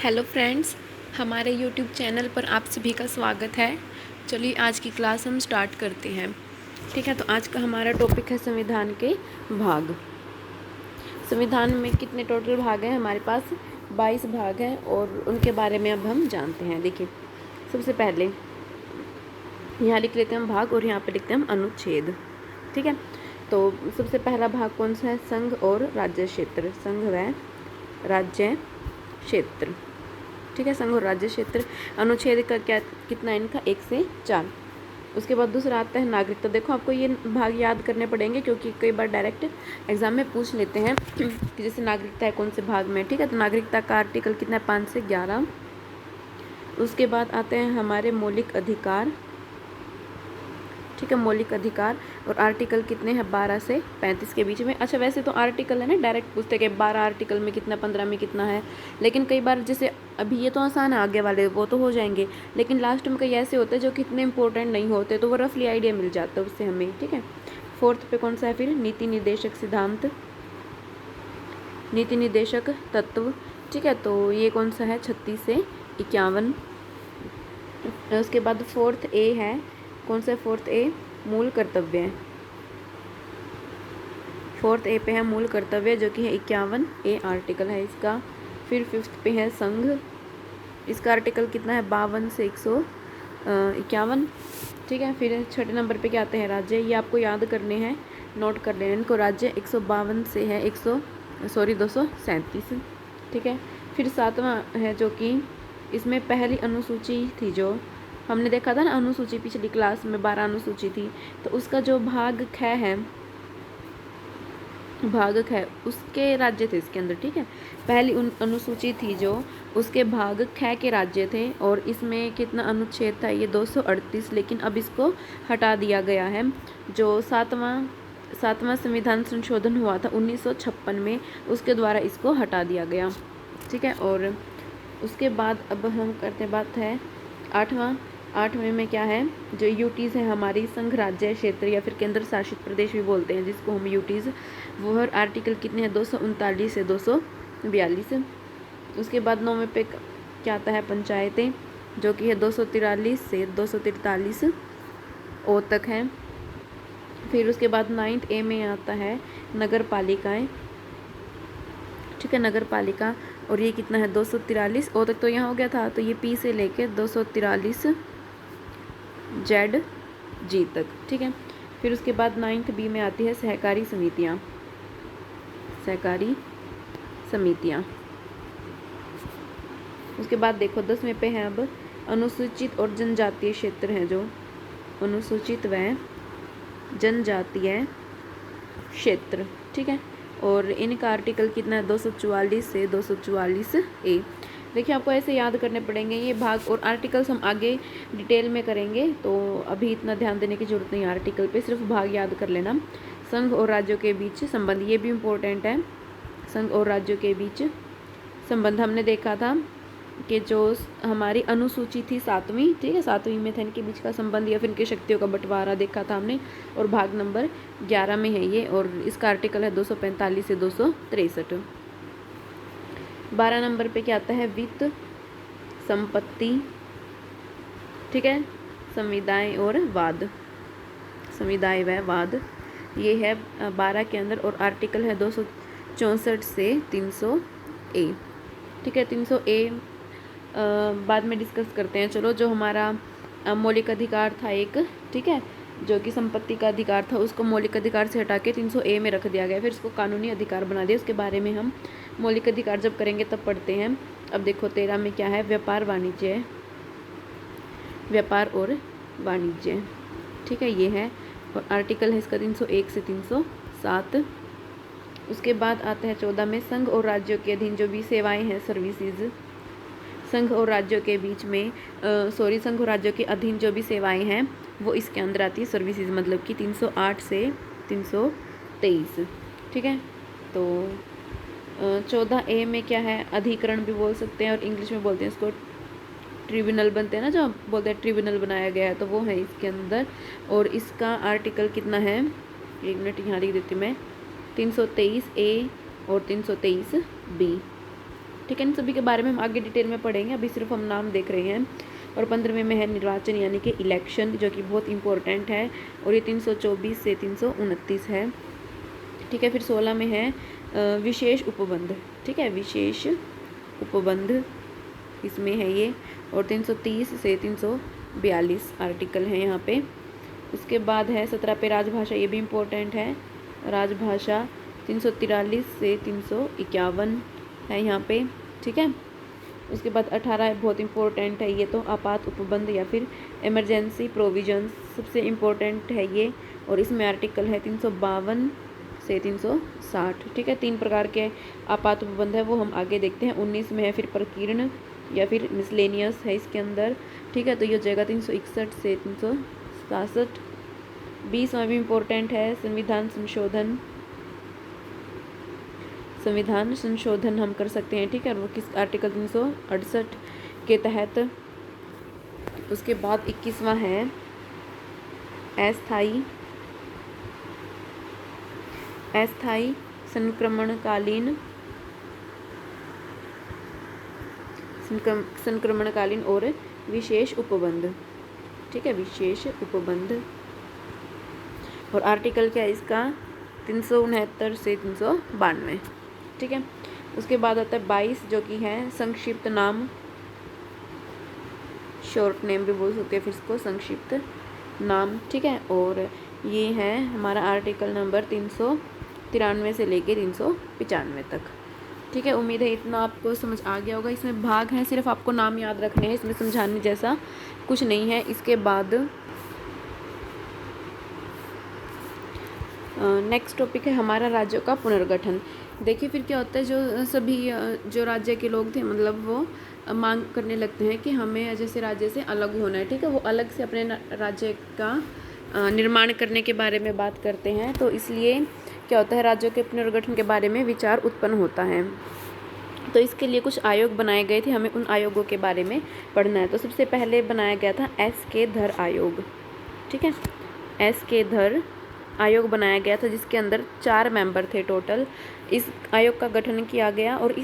Hello friends, हमारे YouTube channel पर आप सभी का स्वागत है। चलिए आज की क्लास हम स्टार्ट करते हैं। ठीक है, तो आज का हमारा टॉपिक है संविधान के भाग। संविधान में कितने टोटल भाग हैं? हमारे पास 22 भाग हैं और उनके बारे में अब हम जानते हैं। देखिए, सबसे पहले यहाँ लिख लेते हैं हम भाग और यहाँ पे लिखते हैं हम अनुच्छेद। ठीक है, तो सबसे पहला भाग कौन सा है? संघ और राज्य क्षेत्र। संघ व राज्य क्षेत्र। ठीक है, संघ और राज्य क्षेत्र। अनुच्छेद का क्या कितना है इनका? 1 से 4। उसके बाद दूसरा आता है नागरिकता। देखो, आपको ये भाग याद करने पड़ेंगे क्योंकि कई बार डायरेक्ट एग्जाम में पूछ लेते हैं कि जैसे नागरिकता है कौन से भाग में। ठीक है, तो नागरिकता का आर्टिकल कितना है? 5 से 11। उसके बाद आते हैं हमारे मौलिक अधिकार। ठीक है, मौलिक अधिकार और आर्टिकल कितने हैं? 12 से 35 के बीच में। अच्छा, वैसे तो आर्टिकल है ना, डायरेक्ट पूछते कि 12 आर्टिकल में कितना, 15 में कितना है, लेकिन कई बार जैसे अभी ये तो आसान है, आगे वाले वो तो हो जाएंगे, लेकिन लास्ट में कई ऐसे होते हैं जो कितने इंपॉर्टेंट नहीं होते, तो वो रफली आइडिया मिल जाता है उससे हमें। ठीक है, 4th पे कौन सा है फिर? नीति निर्देशक सिद्धांत, नीति निर्देशक तत्व। ठीक है, तो ये कौन सा है? 36 से 51। उसके बाद 4th ए है, कौन सा? 4th ए मूल कर्तव्य। 4th ए पे है मूल कर्तव्य, जो कि है 51 ए आर्टिकल है इसका। फिर 5th पे है संघ। इसका आर्टिकल कितना है? 52 से 151। ठीक है, फिर 6 नंबर पे क्या आते हैं? राज्य। ये आपको याद करने हैं, नोट कर लेना इनको। राज्य 152 से है 237। ठीक है, फिर 7वां है जो कि इसमें पहली अनुसूची थी, जो हमने देखा था ना अनुसूची पिछली क्लास में 12 अनुसूची थी, तो उसका जो भाग ख है, भाग ख उसके राज्य थे इसके अंदर। ठीक है, पहली अनुसूची थी जो, उसके भाग ख के राज्य थे और इसमें कितना अनुच्छेद था? ये 238, लेकिन अब इसको हटा दिया गया है। जो सातवां संविधान संशोधन हुआ था 1956 में, उसके द्वारा इसको हटा दिया गया। ठीक है, और उसके बाद अब हम करते बात है 8वें में क्या है? जो यूटीज़ है हमारी, संघ राज्य क्षेत्र या फिर केंद्र शासित प्रदेश भी बोलते हैं जिसको हम यूटीज़, वो हर आर्टिकल कितने हैं? 239 से 242। उसके बाद 9वें पे क्या आता है? पंचायतें, जो कि है 243 से 243 ओ तक है। फिर उसके बाद 9th ए में आता है नगर पालिकाएँ। ठीक है, नगर पालिका, और ये कितना है? 243 ओ तक तो यहाँ हो गया था, तो ये पी से लेके 243 जेड जी तक। ठीक है, फिर उसके बाद 9th बी में आती है सहकारी समितियाँ। सहकारी समितियाँ। उसके बाद देखो 10वें पे है अब अनुसूचित और जनजातीय क्षेत्र हैं, जो अनुसूचित व जनजातीय क्षेत्र। ठीक है, और इनका आर्टिकल कितना है? 244 से 244 ए। देखिए, आपको ऐसे याद करने पड़ेंगे ये भाग, और आर्टिकल्स हम आगे डिटेल में करेंगे, तो अभी इतना ध्यान देने की जरूरत नहीं है आर्टिकल पे, सिर्फ भाग याद कर लेना। संघ और राज्यों के बीच संबंध, ये भी इम्पोर्टेंट है। संघ और राज्यों के बीच संबंध हमने देखा था कि जो हमारी अनुसूची थी 7वीं, ठीक है, 7वीं में था इनके बीच का संबंध या फिर इनकी शक्तियों का बंटवारा देखा था हमने, और भाग नंबर 11 में है ये, और इसका आर्टिकल है 245 से 263। 12 नंबर पे क्या आता है? वित्त, संपत्ति। ठीक है, संविदाएं और वाद, संविदाएं व वाद, ये है 12 के अंदर, और आर्टिकल है 264 से 300 ए। ठीक है, 300 ए बाद में डिस्कस करते हैं। चलो, जो हमारा मौलिक अधिकार था एक, ठीक है, जो कि संपत्ति का अधिकार था, उसको मौलिक अधिकार से हटा के 300 ए में रख दिया गया, फिर इसको कानूनी अधिकार बना दिया। उसके बारे में हम मौलिक अधिकार जब करेंगे तब पढ़ते हैं। अब देखो 13 में क्या है? व्यापार वाणिज्य, व्यापार और वाणिज्य। ठीक है, ये है, और आर्टिकल है इसका 301 से 307। उसके बाद आता है 14 में संघ और राज्यों के अधीन जो भी सेवाएं हैं, सर्विसेज। संघ और राज्यों के बीच में संघ और राज्यों के अधीन जो भी सेवाएं हैं वो इसके अंदर आती है, सर्विसेज, मतलब कि 308 से 323। ठीक है, तो 14 ए में क्या है? अधिकरण भी बोल सकते हैं, और इंग्लिश में बोलते हैं इसको ट्रिब्यूनल, बनते हैं ना जो बोलते हैं ट्रिब्यूनल बनाया गया है, तो वो है इसके अंदर। और इसका आर्टिकल कितना है? 1 मिनट यहाँ लिख देती मैं, 323 ए और 323 बी। ठीक है, इन सभी के बारे में हम आगे डिटेल में पढ़ेंगे, अभी सिर्फ हम नाम देख रहे हैं। और 15वें में है निर्वाचन यानी कि इलेक्शन, जो कि बहुत इंपॉर्टेंट है, और ये 324 से 329 है। ठीक है, फिर 16 में है विशेष उपबंध। ठीक है, विशेष उपबंध इसमें है ये, और 330 से 342 आर्टिकल है यहाँ पे। उसके बाद है 17 पे राजभाषा, ये भी इम्पोर्टेंट है, राजभाषा 343 से 351 है यहाँ पे। ठीक है, उसके बाद 18 बहुत इम्पोर्टेंट है ये, तो आपात उपबंध या फिर इमरजेंसी प्रोविजंस, सबसे इम्पोर्टेंट है ये, और इसमें आर्टिकल है 352 से 360। ठीक है, 3 प्रकार के आपात उपबंध है, वो हम आगे देखते हैं। 19 में है फिर प्रकीर्ण या फिर मिसलेनियस है इसके अंदर। ठीक है, तो ये हो जाएगा 361 से 367। 20 में भी इम्पोर्टेंट है संविधान संशोधन, संविधान संशोधन हम कर सकते हैं। ठीक है, वो किस आर्टिकल 368 के तहत। उसके बाद 21वां है अस्थायी संक्रमणकालीन और विशेष उपबंध। ठीक है, विशेष उपबंध, और आर्टिकल क्या है इसका 369 से 392। ठीक है, उसके बाद आता है 22 जो कि है संक्षिप्त नाम, शॉर्ट नेम भी बोल सकते हैं फिर इसको, संक्षिप्त नाम। ठीक है, और ये है हमारा आर्टिकल नंबर 393 से लेके 395 तक। ठीक है, उम्मीद है इतना आपको समझ आ गया होगा। इसमें भाग हैं, सिर्फ आपको नाम याद रखने हैं, इसमें समझाने जैसा कुछ नहीं है। इसके बाद नेक्स्ट टॉपिक है हमारा राज्यों का पुनर्गठन। देखिए फिर क्या होता है, जो सभी जो राज्य के लोग थे, मतलब वो मांग करने लगते हैं कि हमें जैसे राज्य से अलग होना है। ठीक है, वो अलग से अपने राज्य का निर्माण करने के बारे में बात करते हैं। तो इसलिए क्या होता है, राज्यों के पुनर्गठन के बारे में विचार उत्पन्न होता है। तो इसके लिए कुछ आयोग बनाए गए थे, हमें उन आयोगों के बारे में पढ़ना है। तो सबसे पहले बनाया गया था S.K. धर आयोग। ठीक है, S.K. धर आयोग बनाया गया था, जिसके अंदर 4 मेंबर थे टोटल। इस आयोग का गठन किया गया, और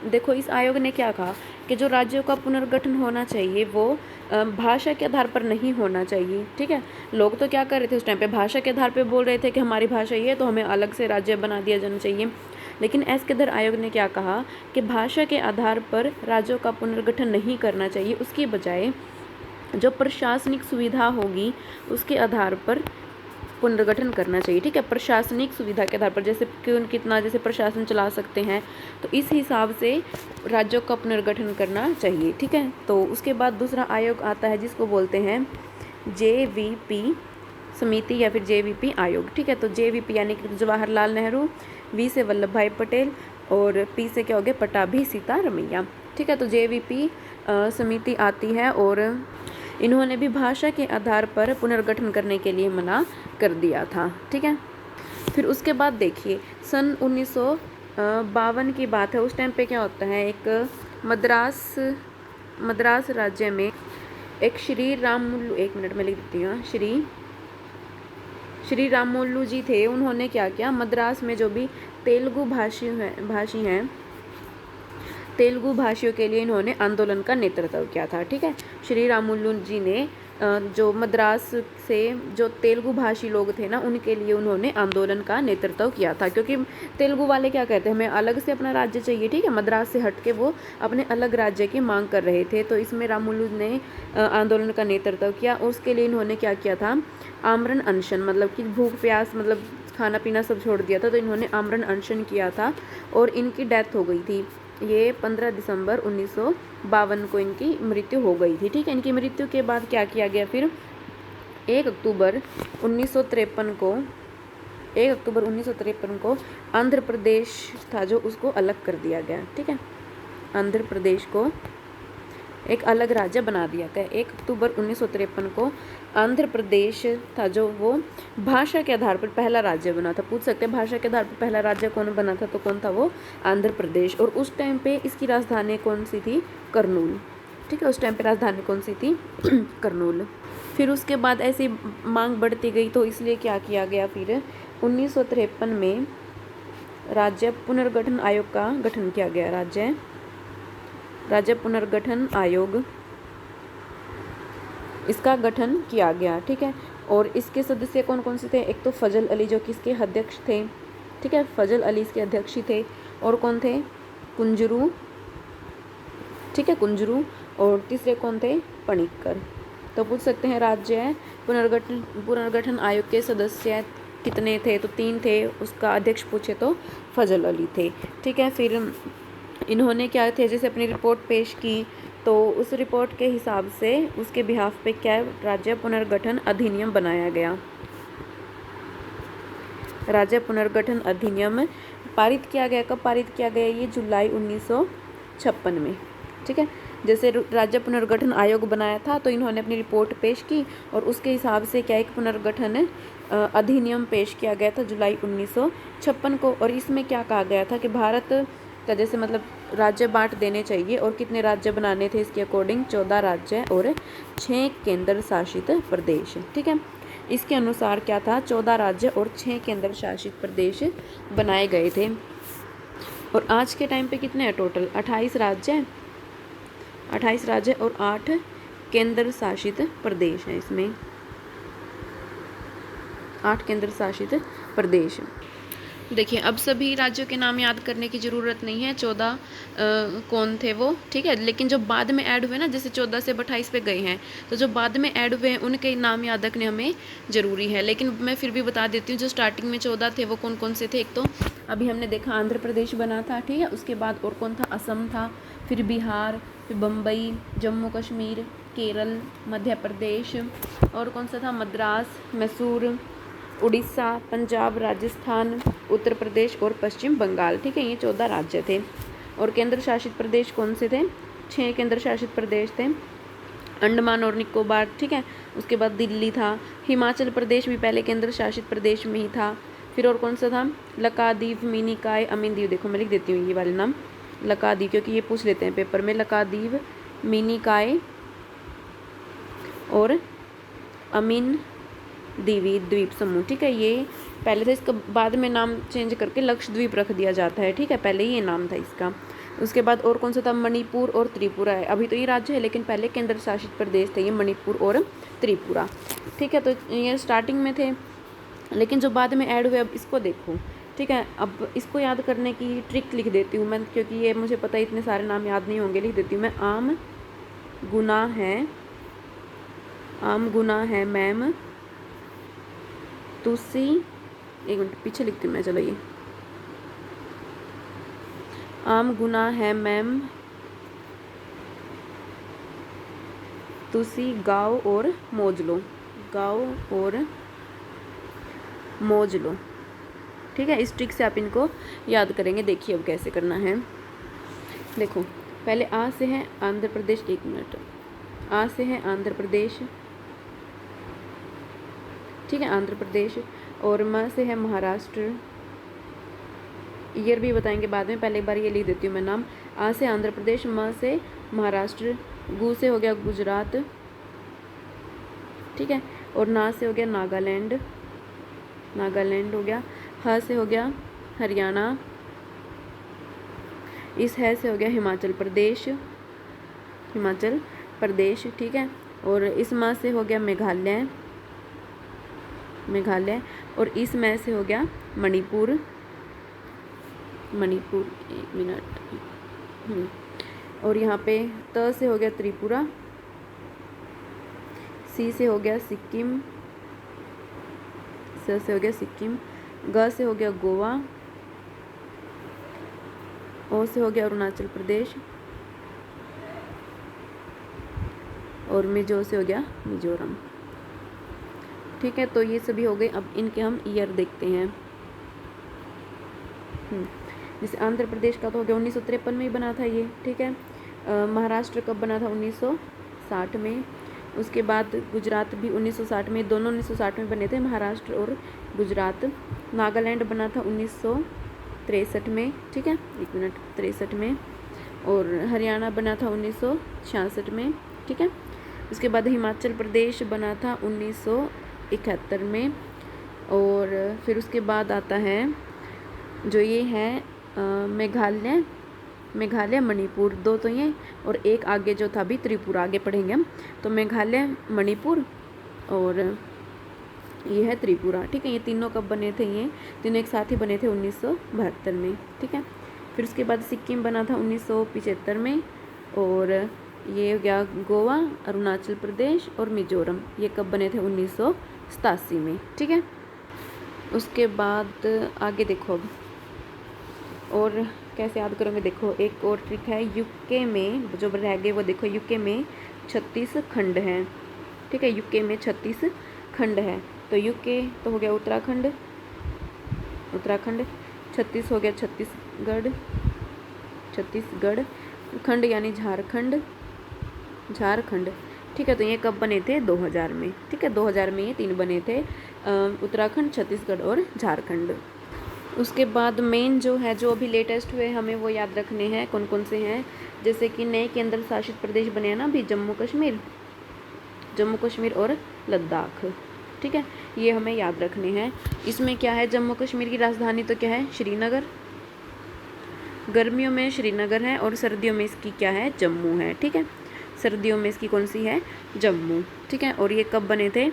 देखो इस आयोग ने क्या कहा कि जो राज्यों का पुनर्गठन होना चाहिए वो भाषा के आधार पर नहीं होना चाहिए। ठीक है, लोग तो क्या कर रहे थे उस टाइम पे, भाषा के आधार पे बोल रहे थे कि हमारी भाषा ये है तो हमें अलग से राज्य बना दिया जाना चाहिए। लेकिन S.K. धर आयोग ने क्या कहा कि भाषा के आधार पर राज्यों का पुनर्गठन नहीं करना चाहिए, उसकी बजाय जो प्रशासनिक सुविधा होगी उसके आधार पर पुनर्गठन करना चाहिए। ठीक है, प्रशासनिक सुविधा के आधार पर, जैसे कितना जैसे प्रशासन चला सकते हैं, तो इस हिसाब से राज्यों का पुनर्गठन करना चाहिए। ठीक है, तो उसके बाद दूसरा आयोग आता है जिसको बोलते हैं JVP समिति या फिर JVP आयोग। ठीक है, तो JVP यानी कि जवाहरलाल नेहरू, V से वल्लभ भाई पटेल, और P से क्या हो गया, पटाभी सीतारमैया। ठीक है, तो JVP समिति आती है, और इन्होंने भी भाषा के आधार पर पुनर्गठन करने के लिए मना कर दिया था। ठीक है, फिर उसके बाद देखिए सन 1952 की बात है। उस टाइम पे क्या होता है, एक मद्रास राज्य में एक श्री रामुलु, एक मिनट में लिख देती हूँ, श्री रामुलु जी थे। उन्होंने क्या किया, मद्रास में जो भी तेलुगु भाषी हैं तेलुगु भाषियों के लिए इन्होंने आंदोलन का नेतृत्व किया था। ठीक है, श्री रामुलु जी ने जो मद्रास से जो तेलुगु भाषी लोग थे ना, उनके लिए उन्होंने आंदोलन का नेतृत्व किया था, क्योंकि तेलुगु वाले क्या कहते हैं, हमें अलग से अपना राज्य चाहिए। ठीक है, मद्रास से हट के वो अपने अलग राज्य की मांग कर रहे थे। तो इसमें रामुलु ने आंदोलन का नेतृत्व किया, और उसके लिए इन्होंने क्या किया था, आमरण अनशन, मतलब कि भूख प्यास, मतलब खाना पीना सब छोड़ दिया था। तो इन्होंने आमरण अनशन किया था, और इनकी डेथ हो गई थी। ये 15 दिसंबर 1952 को इनकी मृत्यु हो गई थी। ठीक है, इनकी मृत्यु के बाद क्या किया गया, फिर 1 अक्टूबर 1953 को आंध्र प्रदेश था जो उसको अलग कर दिया गया। ठीक है, आंध्र प्रदेश को एक अलग राज्य बना दिया गया। 1 अक्टूबर 1953 को आंध्र प्रदेश था जो वो भाषा के आधार पर पहला राज्य बना था। पूछ सकते हैं भाषा के आधार पर पहला राज्य कौन बना था, तो कौन था वो, आंध्र प्रदेश। और उस टाइम पे इसकी राजधानी कौन सी थी, करनूल। ठीक है, उस टाइम पे राजधानी कौन सी थी, करनूल। फिर उसके बाद ऐसी मांग बढ़ती गई, तो इसलिए क्या किया गया, फिर 1953 में राज्य पुनर्गठन आयोग का गठन किया गया। राज्य राज्य पुनर्गठन आयोग, इसका गठन किया गया। ठीक है, और इसके सदस्य कौन कौन से थे? एक तो फजल अली जो कि इसके अध्यक्ष थे। ठीक है, फजल अली इसके अध्यक्ष ही थे। और कौन थे? कुंजरू। ठीक है, कुंजरू। और तीसरे कौन थे? पणिक्कर। तो पूछ सकते हैं राज्य पुनर्गठन आयोग के सदस्य कितने थे? तो 3 थे। उसका अध्यक्ष पूछे तो फजल अली थे। ठीक है, फिर इन्होंने क्या थे, जैसे अपनी रिपोर्ट पेश की, तो उस रिपोर्ट के हिसाब से उसके बिहाफ पे क्या राज्य पुनर्गठन अधिनियम बनाया गया। राज्य पुनर्गठन अधिनियम पारित किया गया। कब पारित किया गया? ये जुलाई 1956 में। ठीक है, जैसे राज्य पुनर्गठन आयोग बनाया था तो इन्होंने अपनी रिपोर्ट पेश की और उसके हिसाब से क्या एक पुनर्गठन अधिनियम पेश किया गया था जुलाई 1956 को। और इसमें क्या कहा गया था कि भारत का जैसे मतलब राज्य बांट देने चाहिए और कितने राज्य बनाने थे इसके अकॉर्डिंग? 14 राज्य और 6 केंद्र शासित प्रदेश। ठीक है, इसके अनुसार क्या था? 14 राज्य और 6 केंद्र शासित प्रदेश बनाए गए थे। और आज के टाइम पे कितने हैं टोटल? 28 राज्य और 8 केंद्र शासित प्रदेश हैं। इसमें 8 केंद्र शासित प्रदेश। देखिए, अब सभी राज्यों के नाम याद करने की ज़रूरत नहीं है। 14 कौन थे वो? ठीक है, लेकिन जो बाद में ऐड हुए ना, जैसे 14 से 28 पे गए हैं, तो जो बाद में ऐड हुए हैं उनके नाम याद रखने हमें ज़रूरी है। लेकिन मैं फिर भी बता देती हूँ, जो स्टार्टिंग में 14 थे वो कौन कौन से थे? एक तो अभी हमने देखा आंध्र प्रदेश बना था। ठीक है, उसके बाद और कौन था? असम था, फिर बिहार, फिर बम्बई, जम्मू कश्मीर, केरल, मध्य प्रदेश, और कौन सा था? मद्रास, मैसूर, उड़ीसा, पंजाब, राजस्थान, उत्तर प्रदेश और पश्चिम बंगाल। ठीक है, ये 14 राज्य थे। और केंद्र शासित प्रदेश कौन से थे? 6 केंद्र शासित प्रदेश थे। अंडमान और निकोबार। ठीक है, उसके बाद दिल्ली था। हिमाचल प्रदेश भी पहले केंद्र शासित प्रदेश में ही था। फिर और कौन सा था? लक्षद्वीप, मिनिकॉय, अमीनदीव। देखो मैं लिख देती हूँ ये वाले नाम, लक्षद्वीप, क्योंकि ये पूछ लेते हैं पेपर में। लक्षद्वीप, मिनिकॉय और अमीन द्वीपी द्वीप समूह। ठीक है, ये पहले था, इसका बाद में नाम चेंज करके लक्षद्वीप रख दिया जाता है। ठीक है, पहले ये नाम था इसका। उसके बाद और कौन सा था? मणिपुर और त्रिपुरा है। अभी तो ये राज्य है लेकिन पहले केंद्र शासित प्रदेश थे ये मणिपुर और त्रिपुरा। ठीक है, तो ये स्टार्टिंग में थे लेकिन जो बाद में ऐड हुए, अब इसको देखो। ठीक है, अब इसको याद करने की ट्रिक लिख देती हूँ मैं, क्योंकि ये मुझे पता है इतने सारे नाम याद नहीं होंगे। लिख देती हूँ मैं, आम गुना है मैम तुसी, एक मिनट पीछे लिखती हूँ मैं, चलो ये आम गुना है मैम तुसी गाओ और मौज लो। ठीक है, इस ट्रिक से आप इनको याद करेंगे। देखिए अब कैसे करना है। देखो, पहले आ से है आंध्र प्रदेश, एक मिनट, आ से है आंध्र प्रदेश। ठीक है, आंध्र प्रदेश। और म से है महाराष्ट्र। ईयर भी बताएंगे बाद में, पहले एक बार ये लिख देती हूँ मैं नाम। आ से आंध्र प्रदेश, म से महाराष्ट्र, गु से हो गया गुजरात। ठीक है, और ना से हो गया नागालैंड हो गया। ह से हो गया हरियाणा। इस है से हो गया हिमाचल प्रदेश। ठीक है, और इस मा से हो गया मेघालय। और इस मैं से हो गया मणिपुर। एक मिनट। और यहाँ पे त से हो गया त्रिपुरा। सी से हो गया सिक्किम। स से हो गया सिक्किम। ग से हो गया गोवा। ओ से हो गया अरुणाचल प्रदेश। और मिजो से हो गया मिजोरम। ठीक है, तो ये सभी हो गए। अब इनके हम ईयर देखते हैं। जैसे आंध्र प्रदेश का तो हो गया 1953 में ही बना था ये। ठीक है, महाराष्ट्र कब बना था? 1960 में। उसके बाद गुजरात भी 1960 में, दोनों 1960 में बने थे, महाराष्ट्र और गुजरात। नागालैंड बना था 1963 में। ठीक है, एक मिनट, 63 में। और हरियाणा बना था 1966 में। ठीक है, उसके बाद हिमाचल प्रदेश बना था 1971 में। और फिर उसके बाद आता है जो ये है मेघालय। मेघालय, मणिपुर, दो तो ये, और एक आगे जो था अभी त्रिपुरा, आगे पढ़ेंगे हम। तो मेघालय, मणिपुर और ये है त्रिपुरा, ठीक है। ये तीनों कब बने थे? ये तीनों एक साथ ही बने थे 1972 में, ठीक है। फिर उसके बाद सिक्किम बना था 1975 में, और ये हो गया गोवा, अरुणाचल प्रदेश और मिजोरम, ये कब बने थे? 1987 में, ठीक है। उसके बाद आगे देखो अब, और कैसे याद करोगे? देखो एक और ट्रिक है, यूके में जो रह गए वो देखो, यूके में 36 खंड हैं, ठीक है। यूके में 36 खंड है, तो यूके तो हो गया उत्तराखंड, 36 हो गया छत्तीसगढ़, खंड यानी झारखंड, ठीक है। तो ये कब बने थे? 2000 में, ठीक है। 2000 में ये तीन बने थे, उत्तराखंड, छत्तीसगढ़ और झारखंड। उसके बाद मेन जो है, जो अभी लेटेस्ट हुए, हमें वो याद रखने हैं। कौन कौन से हैं? जैसे कि नए केंद्र शासित प्रदेश बने हैं ना अभी, जम्मू कश्मीर और लद्दाख, ठीक है। ये हमें याद रखने हैं। इसमें क्या है, जम्मू कश्मीर की राजधानी तो क्या है? श्रीनगर, गर्मियों में श्रीनगर है और सर्दियों में इसकी क्या है? जम्मू है, ठीक है। सर्दियों में इसकी कौन सी है? जम्मू, ठीक है। और ये कब बने थे?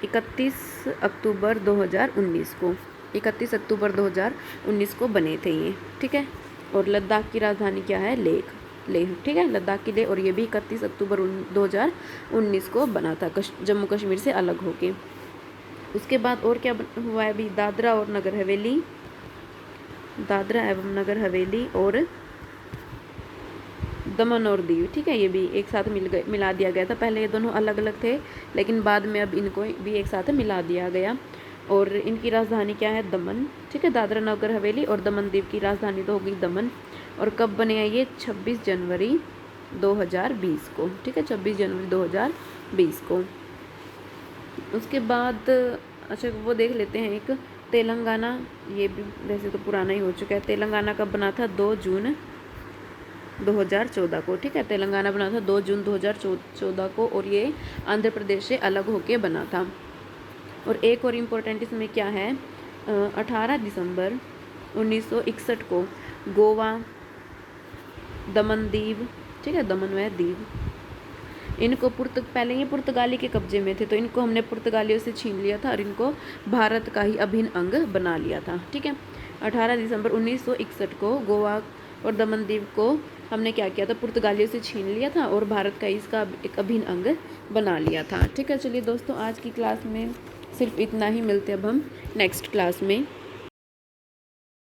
31 अक्टूबर 2019 को, 31 अक्टूबर 2019 को बने थे ये, ठीक है। और लद्दाख की राजधानी क्या है? लेह, ठीक है, लद्दाख की लेह। और ये भी 31 अक्टूबर 2019 को बना था, जम्मू कश्मीर से अलग होके। उसके बाद और क्या हुआ है अभी? दादरा एवं नगर हवेली और दमन और दीव, ठीक है। ये भी एक साथ मिला दिया गया था। पहले ये दोनों अलग अलग थे, लेकिन बाद में अब इनको भी एक साथ मिला दिया गया। और इनकी राजधानी क्या है? दमन, ठीक है। दादरा नगर हवेली और दमन दीव की राजधानी तो होगी दमन। और कब बने हैं ये? 26 जनवरी 2020 को, ठीक है, 26 जनवरी 2020 को। उसके बाद अच्छा वो देख लेते हैं एक तेलंगाना, ये भी वैसे तो पुराना ही हो चुका है। तेलंगाना कब बना था? 2 जून 2014 को, ठीक है। तेलंगाना बना था 2 जून 2014 को, और ये आंध्र प्रदेश से अलग होके बना था। और एक और इम्पोर्टेंट इसमें क्या है, 18 दिसंबर 1961 को गोवा, दमन दीव, ठीक है, दमन व दीव, इनको पहले ये पुर्तगाली के कब्जे में थे, तो इनको हमने पुर्तगालियों से छीन लिया था और इनको भारत का ही अभिन्न अंग बना लिया था, ठीक है। 18 दिसंबर 1961 को गोवा और दमन दीव को हमने क्या किया था? पुर्तगालियों से छीन लिया था और भारत का इसका एक अभिन्न अंग बना लिया था, ठीक है। चलिए दोस्तों, आज की क्लास में सिर्फ इतना ही, मिलते अब हम नेक्स्ट क्लास में।